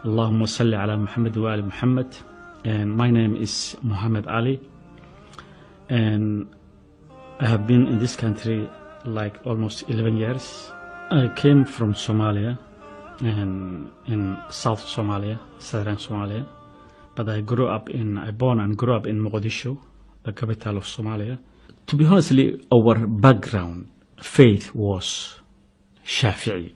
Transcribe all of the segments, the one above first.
اللهم صل على محمد وآل محمد. And my name is Muhammad Ali, and I have been in this country like almost 11 years. I came from Somalia, and in South Somalia, Southern Somalia, but I born and grew up in Mogadishu, the capital of Somalia. To be honestly, our background, faith was Shafi'i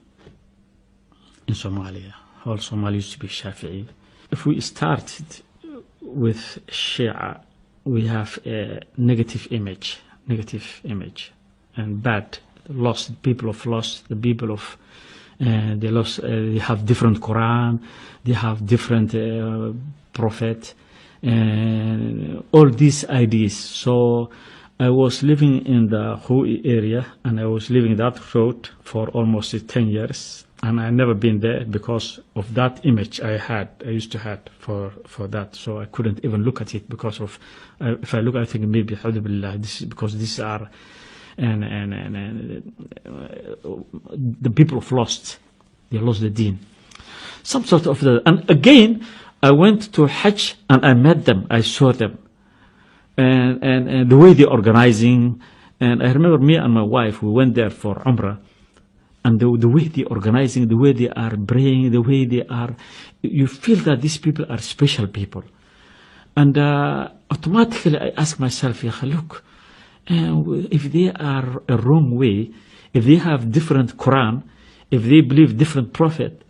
in Somalia. All Somalia used to be Shafi'i. If we started with Shia, we have a negative image, and bad, lost, people of lost, the people of, they lost, they have different Quran, they have different prophet, and all these ideas. So I was living in the Hui area, and I was living that road for almost 10 years. And I never been there because of that image I used to have for that. So I couldn't even look at it because of, if I look, I think maybe, this is because these are, and the people of lost, they lost the deen. Some sort of the, and again, I went to Hajj and I met them, I saw them. And the way they're organizing, and I remember me and my wife, we went there for Umrah. And the way they're organizing, the way they are praying, the way they are, you feel that these people are special people. And automatically I ask myself, look, if they are a wrong way, if they have different Quran, if they believe different prophet,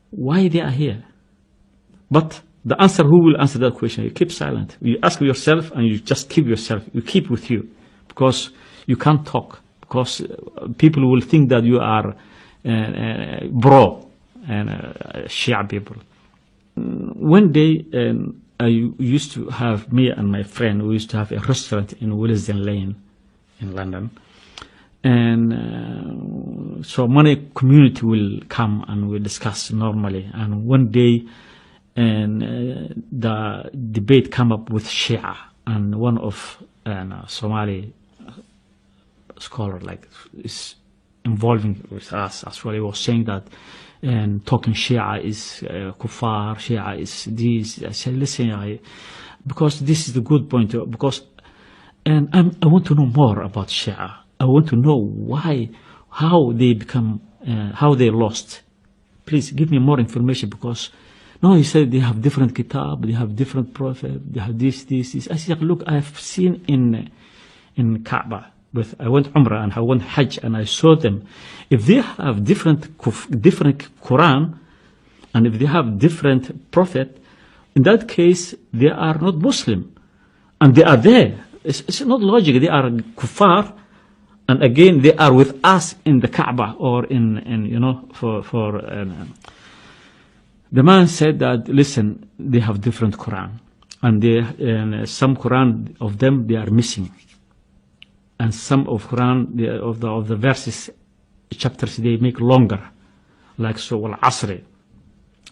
why they are here? But the answer, who will answer that question? You keep silent. You ask yourself and you just keep yourself, you keep with you, because you can't talk. Because people will think that you are bro and Shia people. One day, I used to have, me and my friend, we used to have a restaurant in Willesden Lane in London. And so many community will come and we discuss normally. And one day, the debate came up with Shia, and one of Somali scholar like is involving with us as well. He was saying that talking Shia is kuffar, Shia is this. I said, listen, because this is the good point. Because I want to know more about Shia. I want to know why, how they become, how they lost. Please give me more information, because no, he said they have different kitab, they have different prophet, they have this. I said, look, I have seen in Kaaba. I went Umrah and I went Hajj and I saw them. If they have different Quran, and if they have different prophet, in that case they are not Muslim, and they are there. It's not logic. They are kuffar, and again they are with us in the Kaaba or in you know for. The man said that, listen, they have different Quran, and some Quran of them they are missing. And some of Quran, of the verses, chapters, they make longer. Like so, Wal-Asri.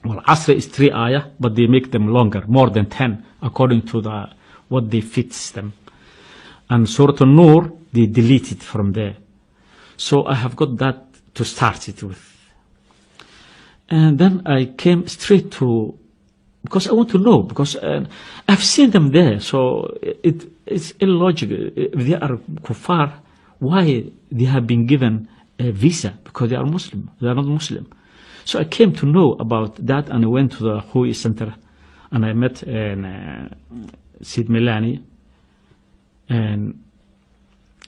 Wal-Asri is 3 ayah, but they make them longer, more than 10, according to what they fits them. And Surah An-Nur, they delete it from there. So I have got that to start it with. And then I came straight to, because I want to know, because I've seen them there, so it's illogical. If they are kuffar, why they have been given a visa? Because they are Muslim. They are not Muslim. So I came to know about that, and I went to the Hui Center, and I met Sid Milani, and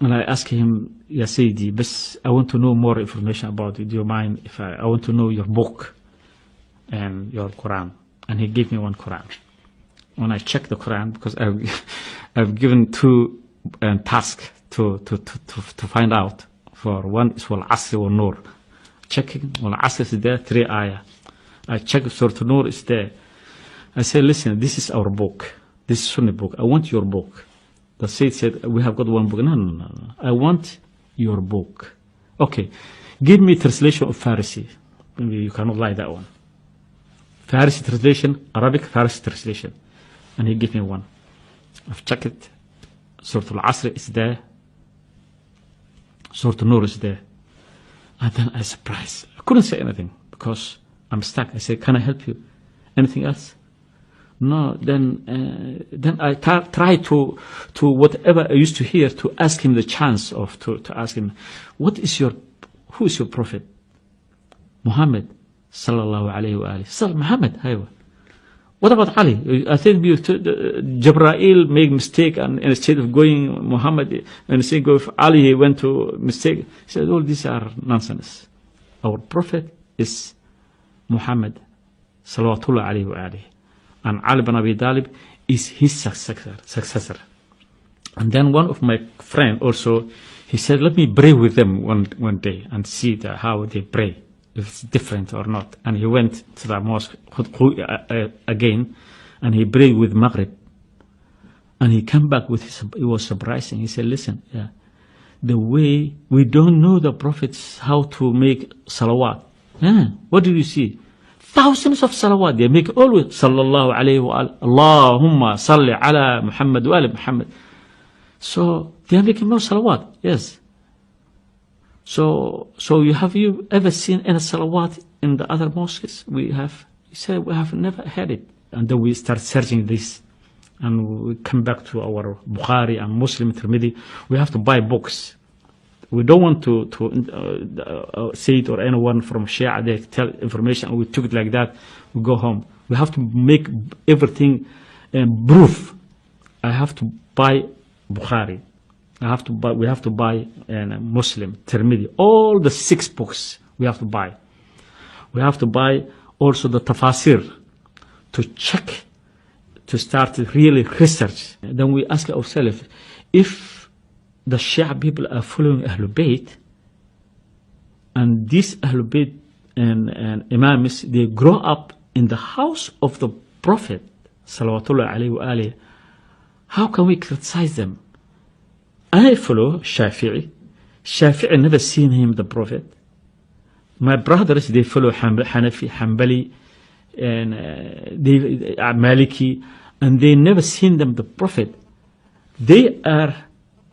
I asked him, Ya Sayyidi, but I want to know more information about it. Do you mind if I want to know your book and your Quran? And he gave me one Quran. When I checked the Quran, because I've given 2 tasks to find out. For one is Wal Asr Wal Nur. Checking Wal Asr is there, 3 ayah. I checked Surah Nur is there. I said, listen, this is our book. This is Sunni book. I want your book. The Sayyid said, we have got one book. No. I want your book. Okay, give me translation of Farsi. Maybe you cannot lie that one. Farsi translation, Arabic Farsi translation. And he gave me one. I've checked it. Surah Al-Asr is there. Surah Nur is there. And then I was surprised. I couldn't say anything because I'm stuck. I said, can I help you? Anything else? No. Then I try to whatever I used to hear, to ask him the chance of to ask him, who is your prophet? Muhammad sallallahu alayhi wa alihi. Muhammad, haywa. What about Ali? I think Jibreel made mistake, and instead of going Muhammad, instead of Ali, he went to mistake. He said, all these are nonsense. Our prophet is Muhammad sallallahu alayhi wa alihi. And Ali bin Abi Talib is his successor. And then one of my friend also, he said, let me pray with them one day and see how they pray, if it's different or not. And he went to the mosque again, and he prayed with Maghrib. And he came back with it was surprising. He said, listen, the way we don't know the prophets how to make salawat. What did you see? Thousands of salawat. They make always sallallahu alayhi wa Allahumma salli ala Muhammad wa ala Muhammad. So they are making more salawat. Yes. So have you ever seen any salawat in the other mosques? We have. He said, we have never had it. And then we start searching this, and we come back to our Bukhari and Muslim Tirmidhi. We have to buy books. We don't want to say it or anyone from Shia. They tell information, and we took it like that. We go home. We have to make everything proof. I have to buy Bukhari. We have to buy Muslim, Tirmidhi. All the 6 books we have to buy. We have to buy also the tafasir to check, to start really research. Then we ask ourselves, if the Shia people are following Ahlul Bayt, and these Ahlul Bayt and Imams, they grow up in the house of the Prophet salawatullah alayhi wa alayhi, how can we criticize them? I follow Shafi'i. Shafi'i never seen him, the Prophet. My brothers, they follow Hanafi, Hanbali, and they are Maliki, and they never seen them, the Prophet. They are,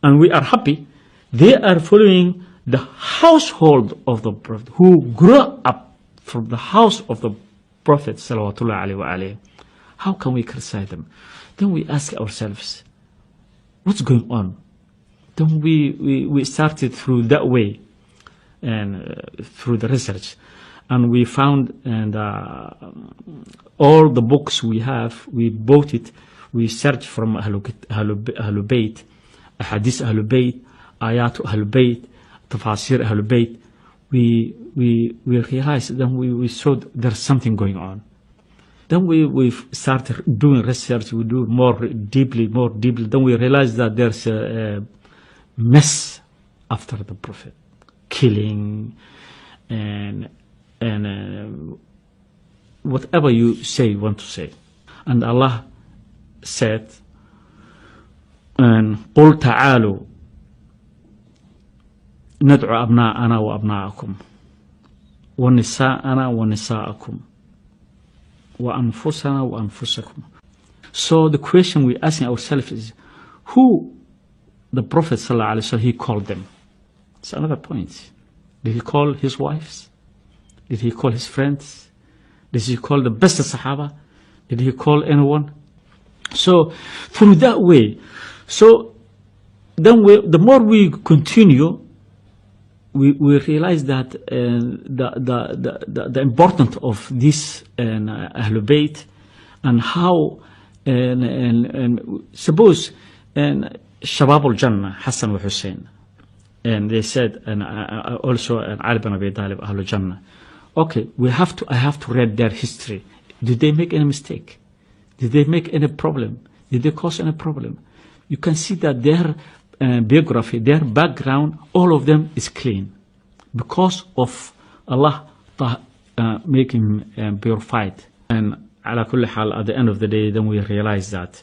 and we are happy, they are following the household of the Prophet, who grew up from the house of the Prophet salawatullah alayhi wa alayhi. How can we criticize them? Then we ask ourselves, what's going on? Then we started through that way, and through the research, and we found, and all the books we have, we bought it. We searched from Ahlul Bayt, Hadith Ahlul Bayt, Ayat Ahlul Bayt, Tafasir Ahlul Bayt. We realized, then we saw there's something going on. Then we started doing research. We do more deeply. Then we realized that there's a mess after the Prophet, killing and whatever you want to say. And Allah said, and قل تعالوا ندعو أبناءنا وأبناءكم ونساءنا ونساءكم وأنفسنا وأنفسكم. So the question we're asking ourselves is, who the Prophet ﷺ, he called them? It's another point. Did he call his wives? Did he call his friends? Did he call the best Sahaba? Did he call anyone? So through that way, so then the more we continue, we realize that the importance of this Ahlul Bayt, and how and suppose Shabab al-Jannah, Hassan wa Hussein, and they said, and also Ali bin Abi Talib, Ahlul Jannah. Okay, I have to read their history. Did they make any mistake? Did they make any problem? Did they cause any problem? You can see that their biography, their background, all of them is clean, because of Allah making purified. And ala kulli hal, at the end of the day, then we realize that,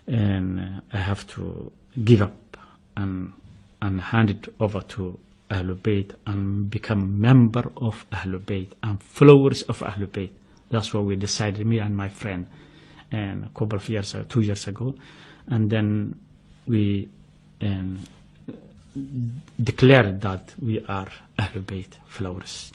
and I have to give up and hand it over to Ahlul Bayt and become member of Ahlul Bayt and followers of Ahlul Bayt. That's what we decided, me and my friend, and a couple of years, 2 years ago. And then we declared that we are Ahlul Bayt followers.